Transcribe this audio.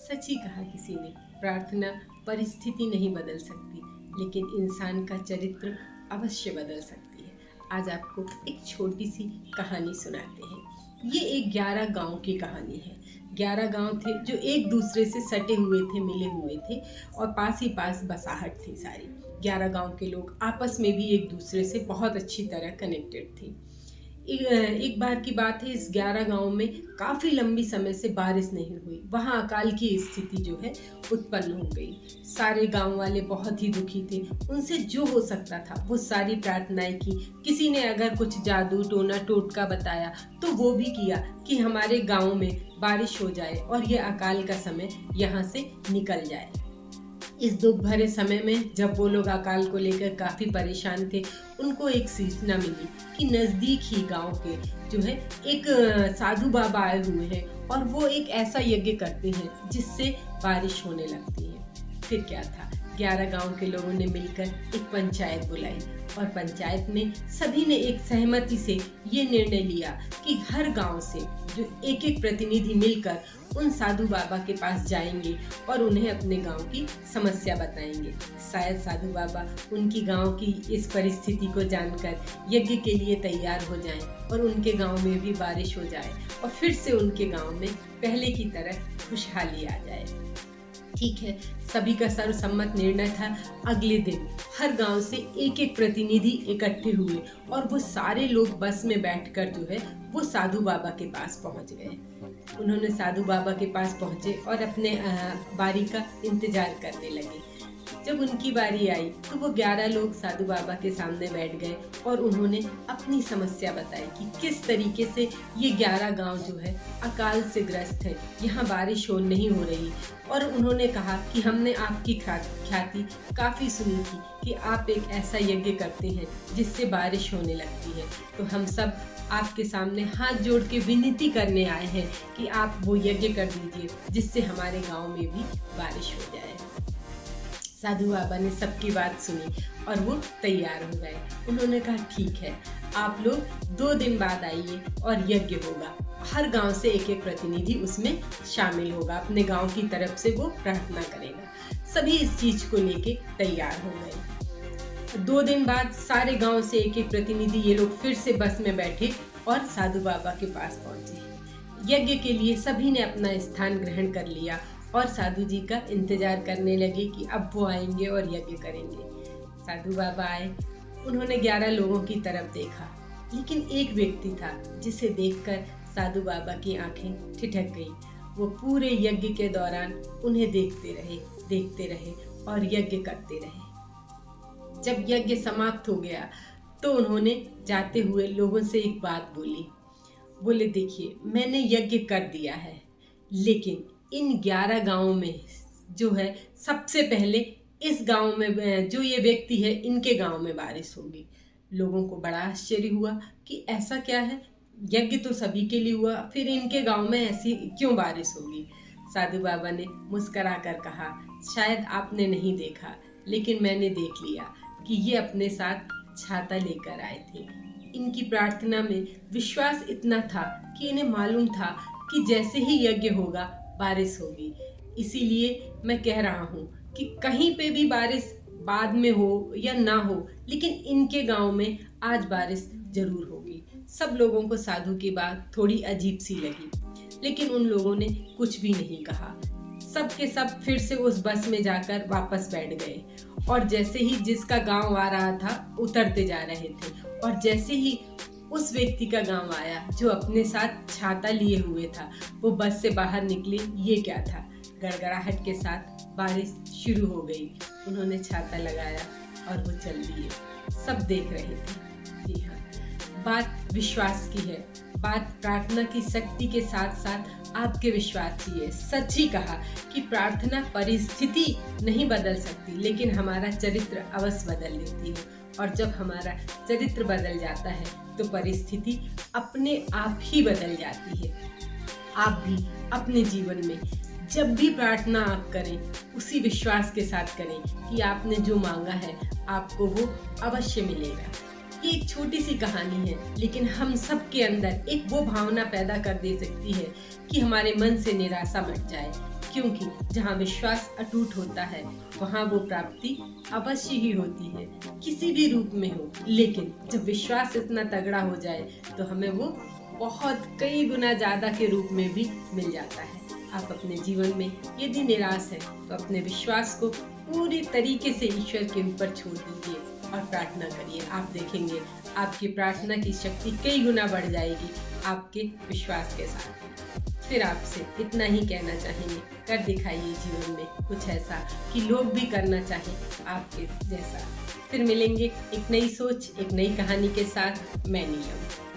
सच ही कहा किसी ने, प्रार्थना परिस्थिति नहीं बदल सकती, लेकिन इंसान का चरित्र अवश्य बदल सकती है। आज आपको एक छोटी सी कहानी सुनाते हैं। ये एक 11 गांव की कहानी है। 11 गांव थे जो एक दूसरे से सटे हुए थे, मिले हुए थे और पास ही पास बसाहट थी सारी। 11 गांव के लोग आपस में भी एक दूसरे से बहुत अच्छी तरह कनेक्टेड थे। एक बार की बात है, इस 11 गांव में काफ़ी लंबी समय से बारिश नहीं हुई। वहाँ अकाल की स्थिति जो है उत्पन्न हो गई। सारे गांव वाले बहुत ही दुखी थे। उनसे जो हो सकता था वो सारी प्रार्थनाएं की। किसी ने अगर कुछ जादू टोना टोटका बताया तो वो भी किया कि हमारे गांव में बारिश हो जाए और ये अकाल का समय यहाँ से निकल जाए। इस दुख भरे समय में जब वो लोग अकाल को लेकर काफ़ी परेशान थे, उनको एक सूचना मिली कि नज़दीक ही गांव के जो है एक साधु बाबा आए हुए हैं और वो एक ऐसा यज्ञ करते हैं जिससे बारिश होने लगती है। फिर क्या था, 11 गांव के लोगों ने मिलकर एक पंचायत बुलाई और पंचायत में सभी ने एक सहमति से ये निर्णय लिया कि हर गांव से जो एक एक प्रतिनिधि मिलकर उन साधु बाबा के पास जाएंगे और उन्हें अपने गांव की समस्या बताएंगे। शायद साधु बाबा उनकी गांव की इस परिस्थिति को जानकर यज्ञ के लिए तैयार हो जाएं और उनके गांव में भी बारिश हो जाए और फिर से उनके गांव में पहले की तरह खुशहाली आ जाए। ठीक है, सभी का सर्वसम्मत निर्णय था। अगले दिन हर गांव से एक एक प्रतिनिधि इकट्ठे हुए और वो सारे लोग बस में बैठकर जो है वो साधु बाबा के पास पहुंच गए। उन्होंने साधु बाबा के पास पहुंचे और अपने बारी का इंतजार करने लगे। जब उनकी बारी आई तो वो 11 लोग साधु बाबा के सामने बैठ गए और उन्होंने अपनी समस्या बताई कि किस तरीके से ये 11 गांव जो है अकाल से ग्रस्त है, यहाँ बारिश नहीं हो रही। और उन्होंने कहा कि हमने आपकी ख्याति काफ़ी सुनी थी कि आप एक ऐसा यज्ञ करते हैं जिससे बारिश होने लगती है, तो हम सब आपके सामने हाथ जोड़ के विनती करने आए हैं कि आप वो यज्ञ कर दीजिए जिससे हमारे गांव में भी बारिश हो जाए। साधु बाबा ने सबकी बात सुनी और वो तैयार हो गए। उन्होंने कहा ठीक है, आप लोग 2 दिन बाद आइए और यज्ञ होगा। हर गांव से एक एक प्रतिनिधि उसमें शामिल होगा, अपने गांव की तरफ से वो प्रार्थना करेगा। सभी इस चीज को लेके तैयार हो गए। 2 दिन बाद सारे गांव से एक एक प्रतिनिधि ये लोग फिर से बस में बैठे और साधु बाबा के पास पहुंचे। यज्ञ के लिए सभी ने अपना स्थान ग्रहण कर लिया और साधु जी का इंतजार करने लगे कि अब वो आएंगे और यज्ञ करेंगे। साधु बाबा आए, उन्होंने 11 लोगों की तरफ देखा, लेकिन एक व्यक्ति था जिसे देखकर साधु बाबा की आंखें ठिठक गई। वो पूरे यज्ञ के दौरान उन्हें देखते रहे और यज्ञ करते रहे। जब यज्ञ समाप्त हो गया तो उन्होंने जाते हुए लोगों से एक बात बोले देखिए, मैंने यज्ञ कर दिया है, लेकिन इन 11 गांवों में जो है सबसे पहले इस गांव में जो ये व्यक्ति है इनके गांव में बारिश होगी। लोगों को बड़ा आश्चर्य हुआ कि ऐसा क्या है, यज्ञ तो सभी के लिए हुआ, फिर इनके गांव में ऐसी क्यों बारिश होगी। साधु बाबा ने मुस्करा कर कहा, शायद आपने नहीं देखा, लेकिन मैंने देख लिया कि ये अपने साथ छाता लेकर आए थे। इनकी प्रार्थना में विश्वास इतना था कि इन्हें मालूम था कि जैसे ही यज्ञ होगा बारिश होगी। इसीलिए मैं कह रहा हूँ कि कहीं पे भी बारिश बाद में हो या ना हो, लेकिन इनके गांव में आज बारिश जरूर होगी। सब लोगों को साधु की बात थोड़ी अजीब सी लगी, लेकिन उन लोगों ने कुछ भी नहीं कहा। सब के सब फिर से उस बस में जाकर वापस बैठ गए और जैसे ही जिसका गांव आ रहा था उतरते जा रहे थे और जैसे ही उस व्यक्ति का गांव आया जो अपने साथ छाता लिए हुए था, वो बस से बाहर निकले। ये क्या था, गड़गड़ाहट के साथ बारिश शुरू हो गई। उन्होंने छाता लगाया और वो चल दिए। सब देख रहे थे। जी हाँ, बात विश्वास की है, बात प्रार्थना की शक्ति के साथ साथ आपके विश्वास की है। सच ही कहा कि प्रार्थना परिस्थिति नहीं बदल सकती, लेकिन हमारा चरित्र अवश्य बदल देती है। और जब हमारा चरित्र बदल जाता है तो परिस्थिति अपने आप ही बदल जाती है। आप भी अपने जीवन में जब भी प्रार्थना आप करें, उसी विश्वास के साथ करें कि आपने जो मांगा है आपको वो अवश्य मिलेगा। ये एक छोटी सी कहानी है, लेकिन हम सब के अंदर एक वो भावना पैदा कर दे सकती है कि हमारे मन से निराशा मिट जाए, क्योंकि जहाँ विश्वास अटूट होता है वहाँ वो प्राप्ति अवश्य ही होती है, किसी भी रूप में हो। लेकिन जब विश्वास इतना तगड़ा हो जाए तो हमें वो बहुत कई गुना ज़्यादा के रूप में भी मिल जाता है। आप अपने जीवन में यदि निराश हैं तो अपने विश्वास को पूरी तरीके से ईश्वर के ऊपर छोड़ दीजिए और प्रार्थना करिए। आप देखेंगे आपकी प्रार्थना की शक्ति कई गुना बढ़ जाएगी आपके विश्वास के साथ। फिर आपसे इतना ही कहना चाहेंगे, कर दिखाइए जीवन में कुछ ऐसा कि लोग भी करना चाहें आपके जैसा। फिर मिलेंगे एक नई सोच, एक नई कहानी के साथ। मैं नीलम।